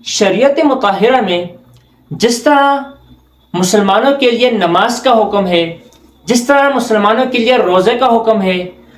شریعت مطہرہ میں جس طرح مسلمانوں کے لیے نماز کا حکم ہے، جس طرح مسلمانوں کے لیے روزے کا حکم ہے،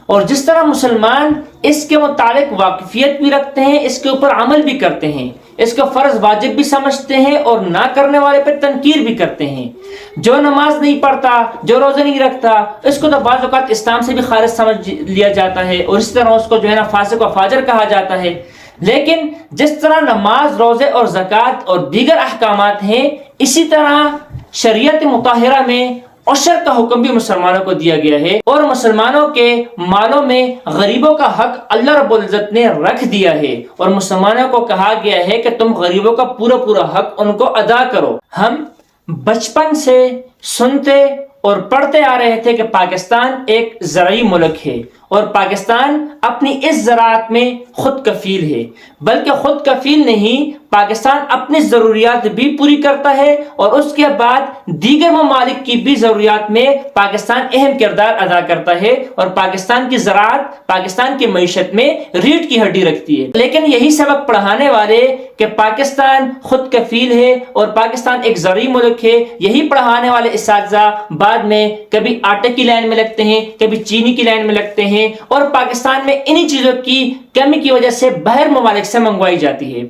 اور جس طرح مسلمان اس کے متعلق واقفیت بھی رکھتے ہیں، اس کے اوپر عمل بھی کرتے ہیں، اس کو فرض واجب بھی سمجھتے ہیں اور نہ کرنے والے پہ تنقیر بھی کرتے ہیں۔ جو نماز نہیں پڑھتا، جو روزے نہیں رکھتا، اس کو تو بعض اوقات اسلام سے بھی خارج سمجھ لیا جاتا ہے اور اس طرح اس کو جو ہے نا فاسق و فاجر کہا جاتا ہے۔ لیکن جس طرح نماز، روزے اور زکوٰۃ اور دیگر احکامات ہیں، اسی طرح شریعت مطہرہ میں عشر کا حکم بھی مسلمانوں کو دیا گیا ہے، اور مسلمانوں کے مالوں میں غریبوں کا حق اللہ رب العزت نے رکھ دیا ہے، اور مسلمانوں کو کہا گیا ہے کہ تم غریبوں کا پورا حق ان کو ادا کرو۔ ہم بچپن سے سنتے اور پڑھتے آ رہے تھے کہ پاکستان ایک زرعی ملک ہے اور پاکستان اپنی اس زراعت میں خود کفیل ہے، بلکہ خود کفیل نہیں، پاکستان اپنی ضروریات بھی پوری کرتا ہے اور اس کے بعد دیگر ممالک کی بھی ضروریات میں پاکستان اہم کردار ادا کرتا ہے، اور پاکستان کی زراعت پاکستان کی معیشت میں ریڑھ کی ہڈی رکھتی ہے۔ لیکن یہی سبق پڑھانے والے کہ پاکستان خود کفیل ہے اور پاکستان ایک زرعی ملک ہے، یہی پڑھانے والے اساتذہ بعد میں کبھی آٹے کی لائن میں لگتے ہیں، کبھی چینی کی لائن میں لگتے ہیں، اور پاکستان میں انہی چیزوں کی کمی کی وجہ سے باہر ممالک سے منگوائی جاتی ہے۔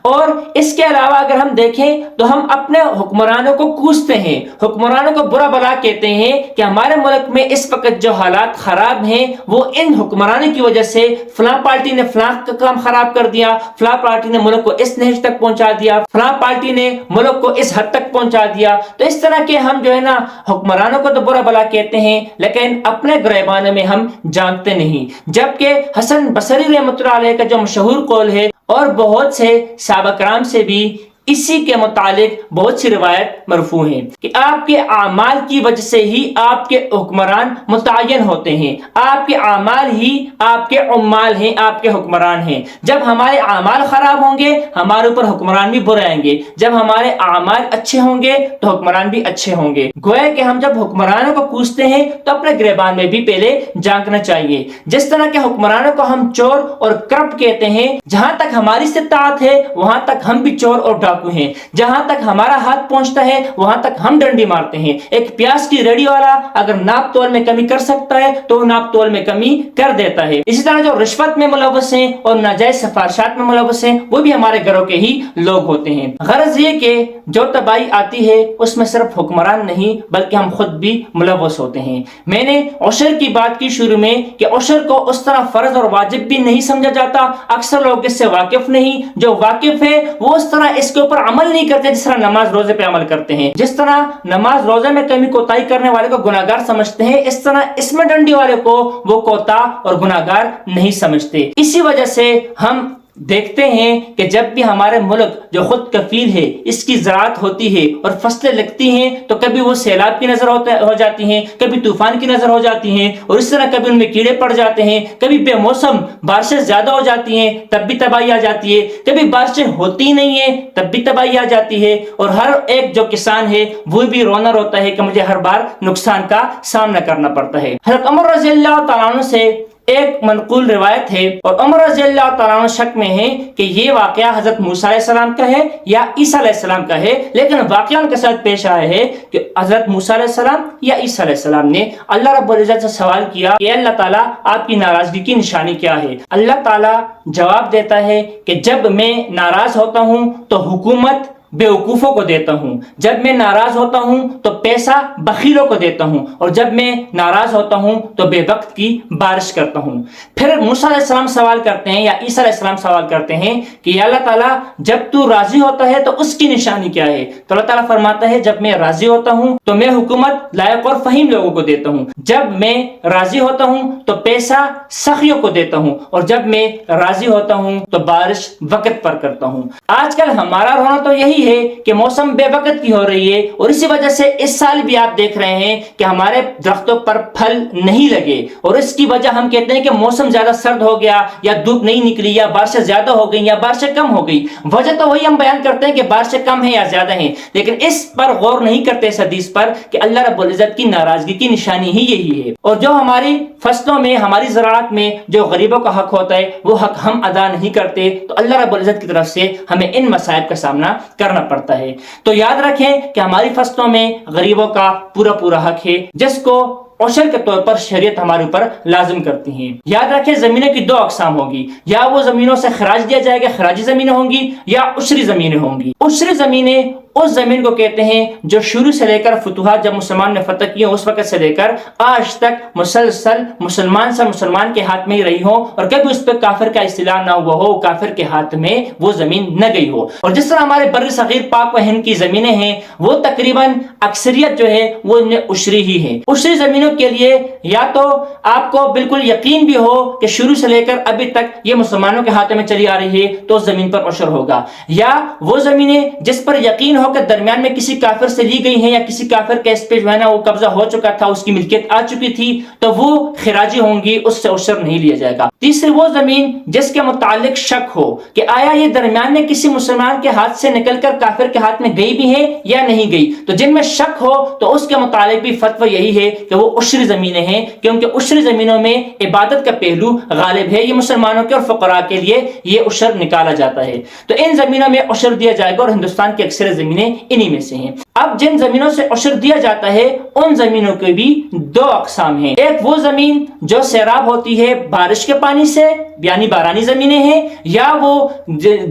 اور اس کے علاوہ اگر ہم دیکھیں تو ہم اپنے حکمرانوں کو کوستے ہیں، حکمرانوں کو برا بلا کہتے ہیں کہ ہمارے ملک میں اس وقت جو حالات خراب ہیں وہ ان حکمرانوں کی وجہ سے، فلاں پارٹی نے فلاں کا کام خراب کر دیا، فلاں پارٹی نے ملک کو اس نہج تک پہنچا دیا، فلاں پارٹی نے ملک کو اس حد تک پہنچا دیا۔ تو اس طرح کے ہم جو ہے نا حکمرانوں کو تو برا بلا کہتے ہیں، لیکن اپنے گریبان میں ہم جانتے نہیں۔ جبکہ حسن بصری رحمۃ اللہ علیہ کا جو مشہور قول ہے، اور بہت سے صحابہ کرام سے بھی اسی کے متعلق بہت سی روایت مرفوع ہیں کہ آپ کے اعمال کی وجہ سے ہی آپ کے حکمران متعین ہوتے ہیں، آپ کے اعمال ہی آپ کے عمال ہیں، آپ کے حکمران ہیں۔ جب ہمارے اعمال خراب ہوں گے ہمارے اوپر حکمران بھی برے آئیں گے، جب ہمارے اعمال اچھے ہوں گے تو حکمران بھی اچھے ہوں گے۔ گویا کہ ہم جب حکمرانوں کو کوستے ہیں تو اپنے گریبان میں بھی پہلے جھانکنا چاہیے۔ جس طرح کے حکمرانوں کو ہم چور اور کرپٹ کہتے ہیں، جہاں تک ہماری استطاعت ہے وہاں تک ہم بھی چور اور ڈاکو ہیں، جہاں تک ہمارا ہاتھ پہنچتا ہے وہاں تک ہم ڈنڈی مارتے ہیں۔ ایک پیاز کی ریڑھی والا اگر ناپ تول میں کمی کر سکتا ہے تو وہ ناپ تول میں کمی کر دیتا ہے۔ اسی طرح جو رشوت میں ملوث ہیں اور ناجائز سفارشات میں ملوث ہیں وہ بھی ہمارے گھروں کے ہی لوگ ہوتے ہیں۔ غرض یہ کہ جو تباہی آتی ہے اس میں صرف حکمران نہیں بلکہ ہم خود بھی ملوث ہوتے ہیں۔ میں نے عشر کی بات کی شروع میں کہ عشر کو اس طرح فرض اور واجب بھی نہیں سمجھا جاتا، اکثر لوگ اس سے واقف نہیں، جو واقف ہے وہ اس طرح اس کے اوپر عمل نہیں کرتے جس طرح نماز روزے پہ عمل کرتے ہیں۔ جس طرح نماز روزے میں کمی کوتاہی کرنے والے کو گناہگار سمجھتے ہیں، اس طرح اس میں ڈنڈی والے کو وہ کوتاہ اور گناہگار نہیں سمجھتے۔ اسی وجہ سے ہم دیکھتے ہیں کہ جب بھی ہمارے ملک جو خود کفیل ہے اس کی زراعت ہوتی ہے اور فصلیں لگتی ہیں تو کبھی وہ سیلاب کی نظر ہو جاتی ہیں، کبھی طوفان کی نظر ہو جاتی ہیں، اور اس طرح کبھی ان میں کیڑے پڑ جاتے ہیں، کبھی بے موسم بارشیں زیادہ ہو جاتی ہیں تب بھی تباہی آ جاتی ہے، کبھی بارشیں ہوتی نہیں ہیں تب بھی تباہی آ جاتی ہے، اور ہر ایک جو کسان ہے وہ بھی رونا روتا ہے کہ مجھے ہر بار نقصان کا سامنا کرنا پڑتا ہے۔ حضرت عمر رضی اللہ تعالیٰ عنہ سے ایک منقول روایت ہے، اور عمر رضی اللہ تعالیٰ عنہ شک میں ہے کہ یہ واقعہ حضرت موسیٰ علیہ السلام کا ہے یا عیسیٰ علیہ السلام کا ہے، لیکن واقعہ ان کے ساتھ پیش آیا ہے کہ حضرت موسیٰ علیہ السلام یا عیسیٰ علیہ السلام نے اللہ رب العزت سے سوال کیا کہ اللہ تعالیٰ آپ کی ناراضگی کی نشانی کیا ہے؟ اللہ تعالیٰ جواب دیتا ہے کہ جب میں ناراض ہوتا ہوں تو حکومت بیوقوفوں کو دیتا ہوں، جب میں ناراض ہوتا ہوں تو پیسہ بخیلوں کو دیتا ہوں، اور جب میں ناراض ہوتا ہوں تو بے وقت کی بارش کرتا ہوں۔ پھر موسیٰ علیہ السلام سوال کرتے ہیں یا عیسیٰ علیہ السلام سوال کرتے ہیں کہ یا اللہ تعالیٰ جب تو راضی ہوتا ہے تو اس کی نشانی کیا ہے؟ تو اللہ تعالیٰ فرماتا ہے جب میں راضی ہوتا ہوں تو میں حکومت لائق اور فہیم لوگوں کو دیتا ہوں، جب میں راضی ہوتا ہوں تو پیسہ سخیوں کو دیتا ہوں، اور جب میں راضی ہوتا ہوں تو بارش وقت پر کرتا ہوں۔ آج کل ہمارا رونا تو یہی یہی ہے کہ موسم بے وقت کی ہو رہی ہے، اور اسی وجہ سے اس سال بھی آپ دیکھ رہے ہیں کہ ہمارے درختوں پر پھل نہیں لگے، اور اس کی وجہ ہم کہتے ہیں کہ موسم زیادہ سرد ہو گیا، یا دھوپ نہیں نکلی، یا بارشیں زیادہ ہو گئی، یا بارشیں کم ہو گئی۔ وجہ تو وہی ہم بیان کرتے ہیں کہ بارشیں کم ہیں یا زیادہ ہیں، لیکن اس پر غور نہیں کرتے اس حدیث پر کہ اللہ رب العزت کی ناراضگی کی نشانی ہی یہی ہے۔ اور جو ہماری فصلوں میں، ہماری زراعت میں جو غریبوں کا حق ہوتا ہے وہ حق ہم ادا نہیں کرتے، تو اللہ رب العزت کی طرف سے ہمیں ان مصائب کا سامنا کرنا پڑتا ہے۔ تو یاد رکھیں کہ ہماری فصلوں میں غریبوں کا پورا حق ہے، جس کو عشر کے طور پر شریعت ہمارے اوپر لازم کرتی ہیں۔ یاد رکھیں زمینیں کی دو اقسام ہوگی، یا وہ زمینوں سے خراج دیا جائے گا، خراجی زمینیں ہوں گی، یا عشری زمینیں ہوں گی۔ عشری زمینیں اس زمین کو کہتے ہیں جو شروع سے لے کر فتوحات جب مسلمان نے فتح کیے اس وقت سے لے کر آج تک مسلسل مسلمان کے ہاتھ میں ہی رہی ہو، اور کبھی اس پہ کافر کا استیلاء نہ ہوا ہو، کافر کے ہاتھ میں وہ زمین نہ گئی ہو۔ اور جس طرح ہمارے بر صغیر پاک و ہند کی زمینیں ہیں، وہ تقریباً اکثریت جو ہے وہ ان میں عشری ہی ہے۔ عشری زمینوں کے لیے یا تو آپ کو بالکل یقین بھی ہو کہ شروع سے لے کر ابھی تک یہ مسلمانوں کے ہاتھ میں چلی آ رہی ہے تو اس زمین پر عشر ہوگا، یا وہ زمینیں جس پر یقین ہو کہ درمیان میں کسی کافر سے لی گئی ہیں، یا کسی کافر کے اس پہ جو ہے نا وہ قبضہ ہو چکا تھا، اس کی ملکیت آ چکی تھی، تو وہ خراجی ہوں گی، اس سے عشر نہیں لیا جائے گا۔ تیسری وہ زمین جس کے متعلق شک ہو کہ آیا یہ درمیان میں کسی مسلمان کے ہاتھ سے نکل کر کافر کے ہاتھ میں گئی بھی ہے یا نہیں گئی، تو جن میں شک ہو تو اس کے متعلق بھی فتوی یہی ہے کہ وہ عشری زمینیں ہیں، کیونکہ عشری زمینوں میں عبادت کا پہلو غالب ہے، یہ مسلمانوں کے اور فقراء کے لیے یہ عشر نکالا جاتا ہے، تو ان زمینوں میں عشر دیا جائے گا، اور ہندوستان کی اکثر زمینیں انہی میں سے ہیں۔ اب جن زمینوں سے عشر دیا جاتا ہے ان زمینوں کے بھی دو اقسام ہیں، ایک وہ زمین جو سیراب ہوتی ہے بارش کے پانی سے، یعنی بارانی زمینیں ہیں، یا وہ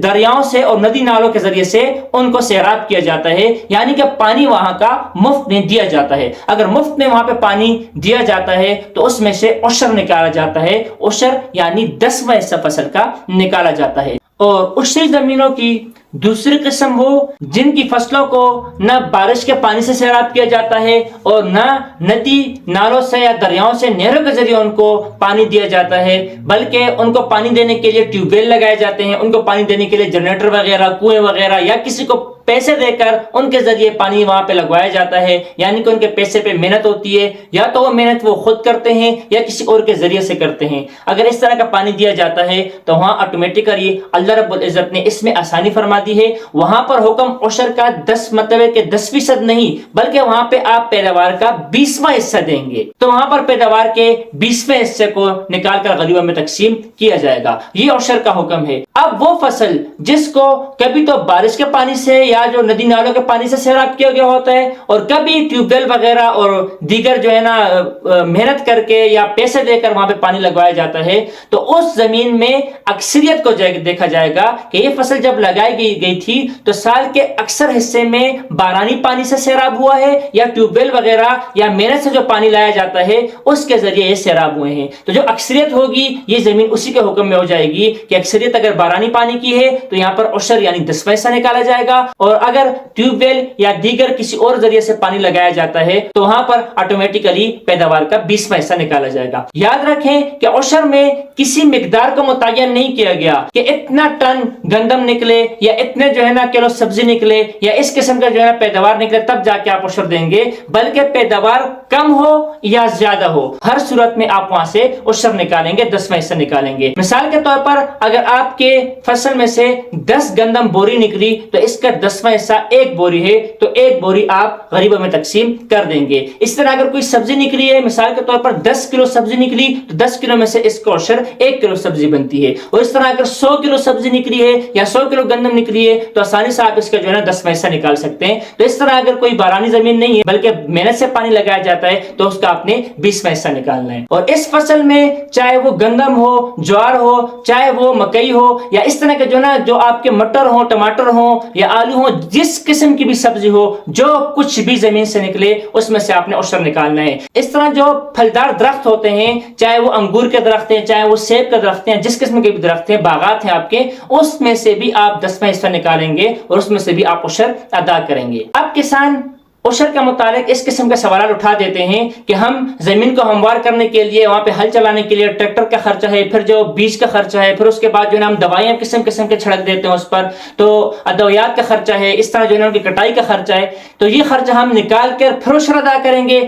دریاؤں سے اور ندی نالوں کے ذریعے سے ان کو سیراب کیا جاتا ہے، یعنی کہ پانی وہاں کا مفت میں دیا جاتا ہے۔ اگر مفت میں وہاں پہ پانی دیا جاتا ہے تو اس میں سے عشر نکالا جاتا ہے، عشر یعنی 10واں حصہ فصل کا نکالا جاتا ہے۔ اور عشری زمینوں کی دوسری قسم وہ جن کی فصلوں کو نہ بارش کے پانی سے سیراب کیا جاتا ہے اور نہ ندی نالوں سے یا دریاؤں سے نہروں کے ذریعے ان کو پانی دیا جاتا ہے، بلکہ ان کو پانی دینے کے لیے ٹیوب ویل لگائے جاتے ہیں، ان کو پانی دینے کے لیے جنریٹر وغیرہ، کنویں وغیرہ، یا کسی کو پیسے دے کر ان کے ذریعے پانی وہاں پہ لگوایا جاتا ہے، یعنی کہ ان کے پیسے پہ محنت ہوتی ہے، یا تو وہ محنت وہ خود کرتے ہیں یا کسی اور کے ذریعے سے کرتے ہیں۔ اگر اس طرح کا پانی دیا جاتا ہے تو وہاں آٹومیٹکلی اللہ رب العزت نے اس میں آسانی فرما دی ہے، وہاں پر حکم عشر کا 10% نہیں، بلکہ وہاں پہ آپ پیداوار کا 20واں حصہ دیں گے، تو وہاں پر پیداوار کے 20ویں حصے کو نکال کر غریبوں میں تقسیم کیا جائے گا، یہ عشر کا حکم ہے۔ اب وہ فصل جس کو کبھی تو بارش کے پانی سے یا جو ندی نالوں کے پانی سے سیراب کیا گیا ہوتا ہے، اور کبھی ٹیوب ویل وغیرہ اور دیگر جو ہے نا محنت کر کے یا پیسے دے کر وہاں پہ پانی لگوایا جاتا ہے، تو اس زمین میں اکثریت کو دیکھا جائے گا کہ یہ فصل جب لگائی گئی تھی تو سال کے اکثر حصے میں بارانی پانی سے سیراب ہوا ہے، یا ٹیوب ویل وغیرہ یا محنت سے جو پانی لایا جاتا ہے اس کے ذریعے یہ سیراب ہوئے ہیں۔ تو جو اکثریت ہوگی یہ زمین اسی کے حکم میں ہو جائے گی کہ اکثریت اگر بارانی پانی کی ہے تو یہاں پر عشر یعنی 10واں حصہ نکالا جائے گا، اور اگر ٹیوب ویل یا دیگر کسی اور ذریعے سے پانی لگایا جاتا ہے تو وہاں پر آٹومیٹکلی پیداوار کا 20واں حصہ نکالا جائے گا۔ یاد رکھیں کہ عشر میں کسی مقدار کو متعین نہیں کیا گیا کہ اتنا ٹن گندم نکلے یا اتنے جو ہے نا کلو سبزی نکلے یا اس قسم کا جو ہے نا پیداوار نکلے تب جا کے آپ عشر دیں گے، بلکہ پیداوار کم ہو یا زیادہ ہو ہر صورت میں آپ وہاں سے عشر نکالیں گے، 10واں حصہ نکالیں گے۔ مثال کے طور پر اگر آپ کے فصل میں سے 10 گندم بوری نکلی تو اس کا 10واں حصہ 1 بوری ہے، تو 1 بوری آپ غریبوں میں تقسیم کر دیں گے۔ اس طرح اگر کوئی سبزی نکلی ہے، مثال کے طور پر 10 کلو سبزی نکلی تو 10 کلو میں سے اس کا عشر 1 کلو سبزی بنتی ہے، اور اس طرح اگر 100 کلو سبزی نکلی ہے یا 100 کلو گندم نکلی ہے تو آسانی سے آپ اس کا جو ہے نا 10واں حصہ نکال سکتے ہیں۔ تو اس طرح اگر کوئی بارانی زمین نہیں ہے بلکہ محنت سے پانی لگایا جاتا ہے تو اس کا آپ نے 20واں حصہ نکالنا ہے۔ اور اس فصل میں چاہے وہ گندم ہو، جوار ہو، چاہے وہ مکئی ہو، یا اس طرح کے جو نا جو آپ کے مٹر ہو، ٹماٹر ہو یا آلو ہو، جس قسم کی بھی سبزی ہو، جو کچھ بھی زمین سے نکلے اس میں سے آپ نے عشر نکالنا ہے۔ اس طرح جو پھلدار درخت ہوتے ہیں، چاہے وہ انگور کے درخت ہیں، چاہے وہ سیب کے درخت ہیں، جس قسم کے بھی درخت ہیں، باغات ہیں آپ کے، اس میں سے بھی آپ 10واں حصہ نکالیں گے اور اس میں سے بھی آپ عشر ادا کریں گے۔ اب کسان عشر کے متعلق اس قسم کے سوالات اٹھا دیتے ہیں کہ ہم زمین کو ہموار کرنے کے لیے، وہاں پہ ہل چلانے کے لیے ٹریکٹر کا خرچہ ہے، پھر جو بیج کا خرچہ ہے، پھر اس کے بعد جو ہے ہم دوائیاں قسم قسم کے چھڑک دیتے ہیں اس پر، تو ادویات کا خرچہ ہے، اس طرح جو ہے ان کی کٹائی کا خرچہ ہے، تو یہ خرچہ ہم نکال کر پھر عشر ادا کریں گے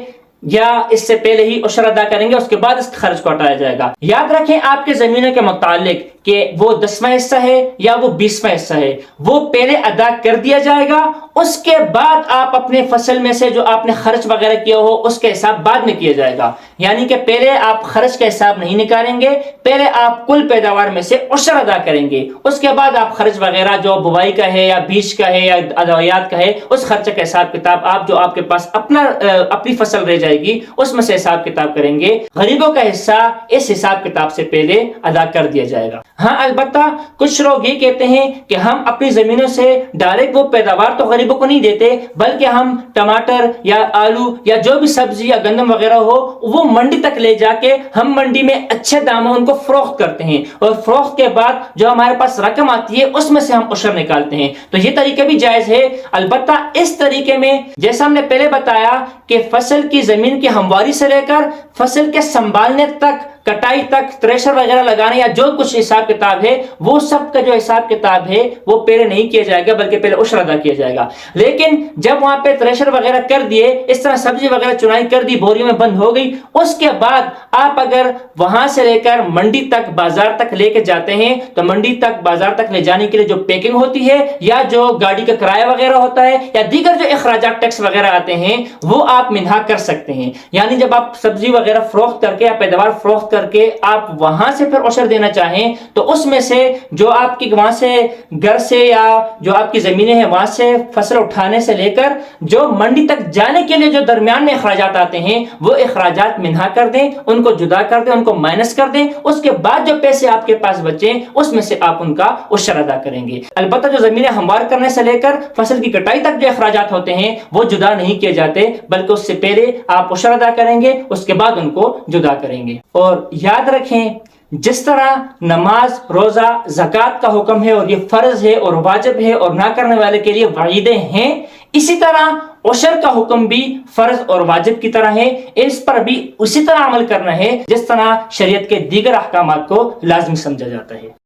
یا اس سے پہلے ہی عشر ادا کریں گے، اس کے بعد اس خرچ کو ہٹایا جائے گا؟ یاد رکھیں آپ کے زمینوں کے متعلق کہ وہ 10واں حصہ ہے یا وہ 20واں حصہ ہے، وہ پہلے ادا کر دیا جائے گا، اس کے بعد آپ اپنے فصل میں سے جو آپ نے خرچ وغیرہ کیا ہو اس کا حساب بعد میں کیا جائے گا۔ یعنی کہ پہلے آپ خرچ کا حساب نہیں نکالیں گے، پہلے آپ کل پیداوار میں سے عشر ادا کریں گے، اس کے بعد آپ خرچ وغیرہ جو بوائی کا ہے یا بیج کا ہے یا ادویات کا ہے اس خرچے کا حساب کتاب آپ جو آپ کے پاس اپنی فصل رہ جائے گی اس میں سے حساب کتاب کریں گے۔ غریبوں کا حصہ اس حساب کتاب سے پہلے ادا کر دیا جائے گا۔ ہاں البتہ کچھ لوگ یہ کہتے ہیں کہ ہم اپنی زمینوں سے ڈائریکٹ وہ پیداوار تو غریبوں کو نہیں دیتے، بلکہ ہم ٹماٹر یا آلو یا جو بھی سبزی یا گندم وغیرہ ہو وہ منڈی تک لے جا کے ہم منڈی میں اچھے داموں ان کو فروخت کرتے ہیں، اور فروخت کے بعد جو ہمارے پاس رقم آتی ہے اس میں سے ہم عشر نکالتے ہیں۔ تو یہ طریقہ بھی جائز ہے، البتہ اس طریقے میں جیسا ہم نے پہلے بتایا کہ فصل کی زمین کی ہمواری سے لے کر فصل کے سنبھالنے تک، کٹائی تک، تھریشر وغیرہ لگانے یا جو کچھ حساب کتاب ہے وہ سب کا جو حساب کتاب ہے وہ پہلے نہیں کیا جائے گا بلکہ پہلے عشر ادا کیا جائے گا۔ لیکن جب وہاں پہ تھریشر وغیرہ کر دیے، اس طرح سبزی وغیرہ چنائی کر دی، بوریوں میں بند ہو گئی، اس کے بعد آپ اگر وہاں سے لے کر منڈی تک، بازار تک لے کے جاتے ہیں تو منڈی تک، بازار تک لے جانے کے لیے جو پیکنگ ہوتی ہے یا جو گاڑی کا کرایہ وغیرہ ہوتا ہے یا دیگر جو اخراجات ٹیکس وغیرہ آتے ہیں وہ آپ منہا کر سکتے ہیں۔ یعنی جب آپ سبزی وغیرہ فروخت کر کے یا پیداوار فروخت کر کے آپ وہاں سے پھر عشر دینا چاہیں تو اس میں سے جو آپ کی وہاں سے گھر سے یا جو آپ کی زمینیں ہیں وہاں سے فصل اٹھانے سے لے کر جو منڈی تک جانے کے لیے جو درمیان میں اخراجات آتے ہیں وہ اخراجات منہا کر دیں، ان کو جدا کر دیں، ان کو مائنس کر دیں، اس کے بعد جو پیسے آپ کے پاس بچیں اس میں سے آپ ان کا عشر ادا کریں گے۔ البتہ جو زمینیں ہموار کرنے سے لے کر فصل کی کٹائی تک جو اخراجات ہوتے ہیں وہ جدا نہیں کیے جاتے بلکہ اس سے پہلے آپ عشر ادا کریں گے، اس کے بعد ان کو جدا کریں گے۔ اور یاد رکھیں جس طرح نماز، روزہ، زکوٰۃ کا حکم ہے اور یہ فرض ہے اور واجب ہے اور نہ کرنے والے کے لیے وعیدیں ہیں، اسی طرح عشر کا حکم بھی فرض اور واجب کی طرح ہے، اس پر بھی اسی طرح عمل کرنا ہے جس طرح شریعت کے دیگر احکامات کو لازمی سمجھا جاتا ہے۔